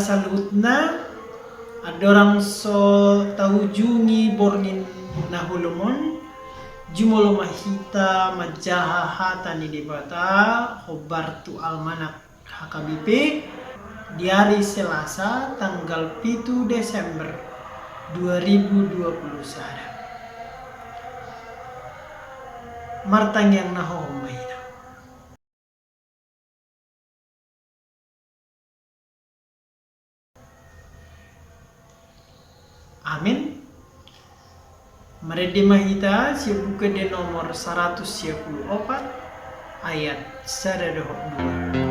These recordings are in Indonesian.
salutna adorang so tahujungi borngin nahulumon jumolo mahita majaha hata ni debata hobartu almanak HKBP di hari Selasa tanggal 7 Desember 2021. Martang yang nahohomay. Amin. Meredi mahita si buku de nomor 124 ayat 122.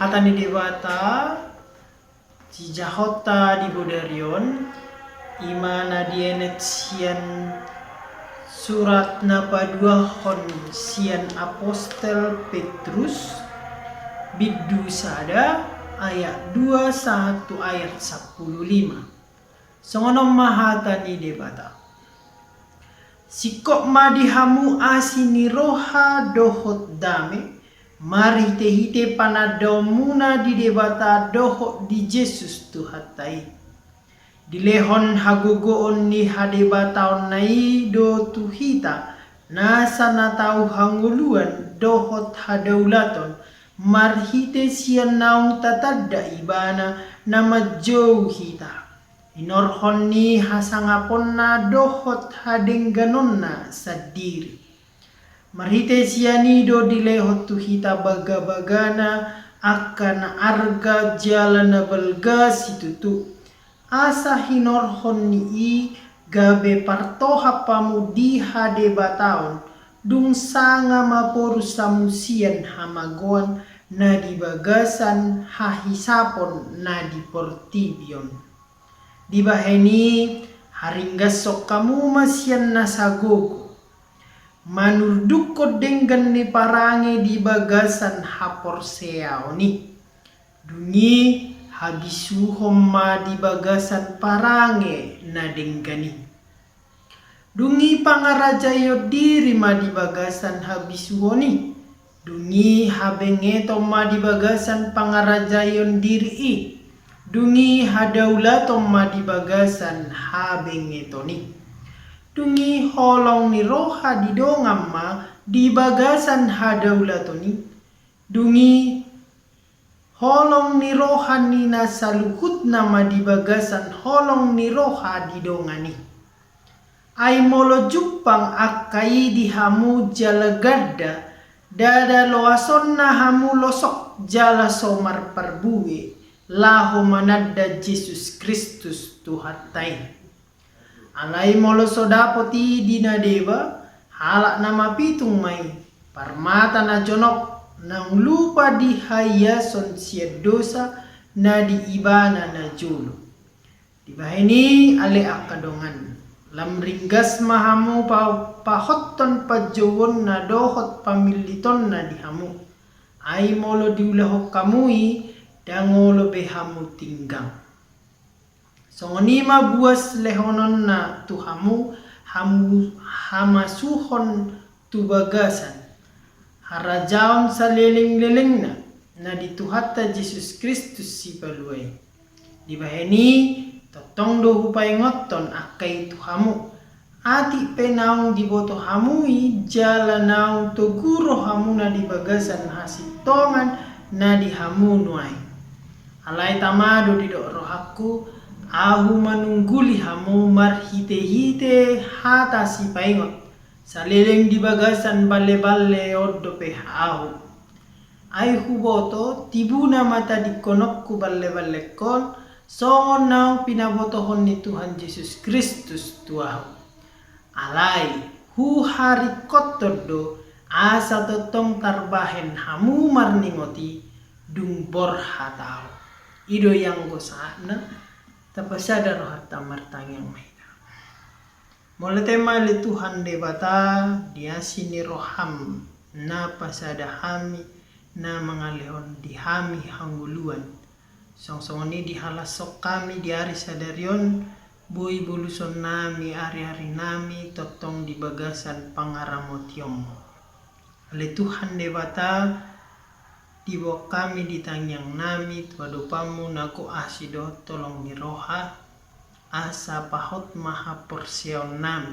Hatani dewata cijahota di bodarion imana dienet sian surat napadua hon sian apostel Petrus biddu sada ayat 21 ayat 15 songonom mahatani debata sikok madihamu asini roha dohot dame mari tehite panadomuna di debata dohot di Yesus tuhatai dilehon hagogoon ni hadebataon nai do tuhita nasa natau hanguluan dohot hadaulaton marhite sian naung tatadda ibana nama jauh hita inorhon ni hasangaponna dohot hadengganonna sadiri marhite sianido dilehot tuhita baga-bagana akan arga jalana belga situtu asa hinorhon ni gabe partoha pamu di hade bataon dung sanga maporu samusian hamagoan na di bagasan hahisapon na di portibion di baheni haringgasok kamu masian nasagogo manurduko denggan ni parange di bagasan haporseaoni dungi habisuhom ma di bagasan parange na denggani dungi pangarajayo diri ma di bagasan habisuhoni dungi habengeto ma di bagasan pangarajayon diri dungi hadaulatom ma di bagasan habengetoni dungi holong ni roha di dongam ma di bagasan hadaulatoni dungi holong ni roha ni nasaluhut nama di bagasan holong ni roha di dongani ay molo jupang akai di hamu jala gadda dada loason na hamu losok jala somar parbuwe laho manadda Yesus Kristus tuhatai alai molo sodapoti dina deba halak nama pitung mai parmata na jonok nang lupa di hayason siya dosa na di ibana na julu di bahini ale akadongan lamringgas mahamu pahotton pajowon na dohot pamiliton na dihamu ay molo diulahok kamui dangolo behamu tinggang songonima buas lehonon na tuhamu hamasuhon tu bagasan harajaon saliling-lilingna na dituhatta Jesus Kristus si baluay. Di baheni totong do hupay ngoton akay tuhamu. Ati penaung diboto hamui jala naung toguro hamu na di bagasan hasitongan na di hamu nuai. Alay tamado di dok rohaku ahu manungguli hamu marhite-hite hata si paingot. Saliling di bagasan bale-bale oddope ahu. Ay huboto tibuna mata di konokku bale-bale kon songon naung pinabotohon ni Tuhan Yesus Kristus tuahu. Alai hu hari kotodo asa totong tarbahen hamu marningoti dung bor hatau ido yang gosana tapasada rohata martangyang mahina mole tema le Tuhan debata dia sini roham na pasada hami na mangalehon di hami hangguluan song-song ini dihalasok kami di hari sadarion boy buluson nami ari-ari nami totong di bagasan pangaramotiom. Ale Tuhan debata dibawa kami di tangyang nami tuadopamu nako asido tolong ni roha asa pahot maha porsion nami.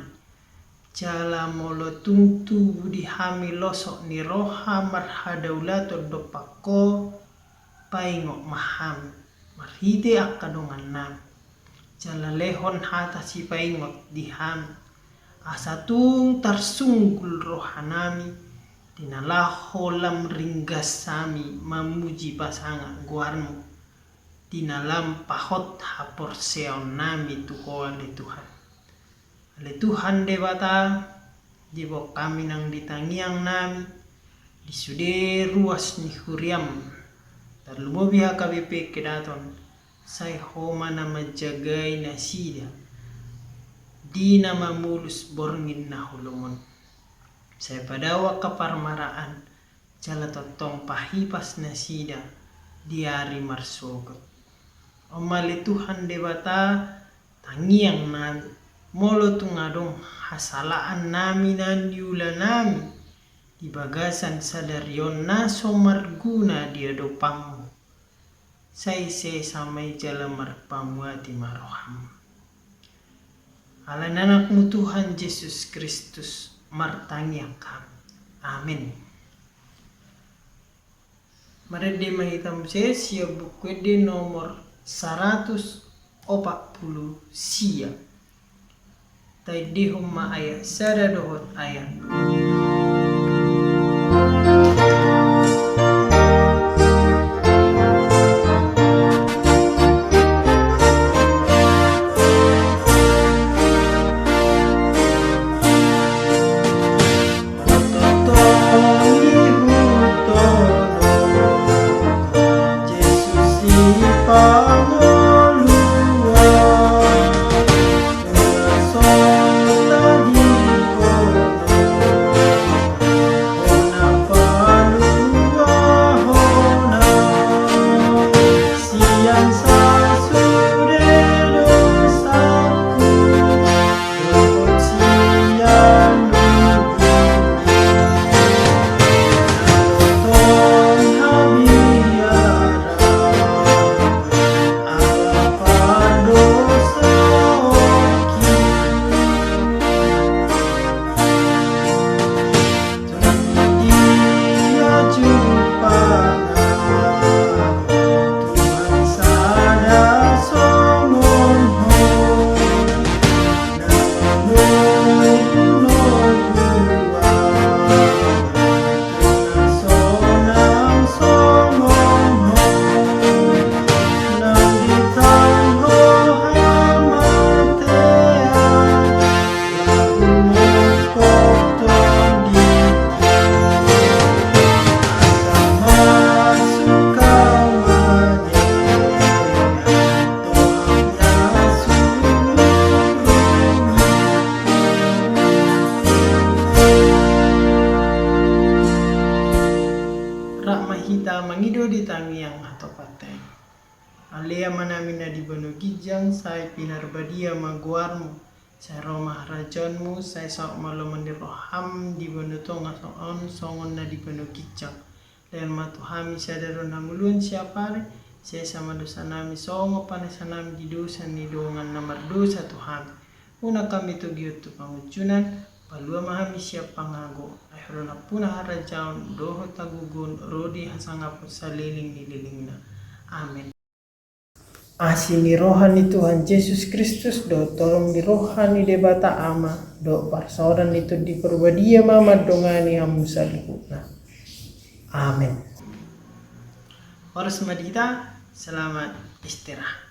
Jala molo tungtu budi hami losok ni roha marhadaulato dopako paingok maham marhite akadongan nami. Jala lehon hata si paingot diham asatung tarsunggul rohanami dinalaholam ringgas sami mamuji pasangan guarmu dinalam pahot hapor seon nami tuko ale Tuhan debata dibok kami nang ditangiang nami disude ruas ni huriam tarlumobiha KBP kedaton say homa na majagai na sida di na mamulus borngin na hulungon say padawa kaparmaraan jala totong pahipas na sida diari marsogot omali Tuhan debata tangiang nami molo tungadong hasalaan nami nan yula nami di bagasan sadarion na somarguna di adopamu say samay jala marpamuati maroham. Ala nanakmu Tuhan Yesus Kristus martangyang kami. Amin. Marede mahitam siya bukwede nomor 140 siya. Tay di humma ayat sada dohot ayat. Alea manamina di bano gijang sai pinarbadia maguarmu Saya romah rajonmu, saya sok malu mendiroham di bono tonga soon songon na di bono kicang. Lain matu hami sadaro namulun siapare, saya sama dosa nami songo panasa nami di dosa ni dongan namar dosa Tuhan. Una kami tu giutu pangucunan, palua mahami siap pangago. Akhirona punah harajaun, doho tagugun, rodi hasangapu saliling nililingna. Amin. Asini rohani Tuhan Yesus Kristus do tolong di rohani debata ama do parsoran itu di perbadia mama dongani hamu salihuna. Amin. Horas madita, selamat istirahat.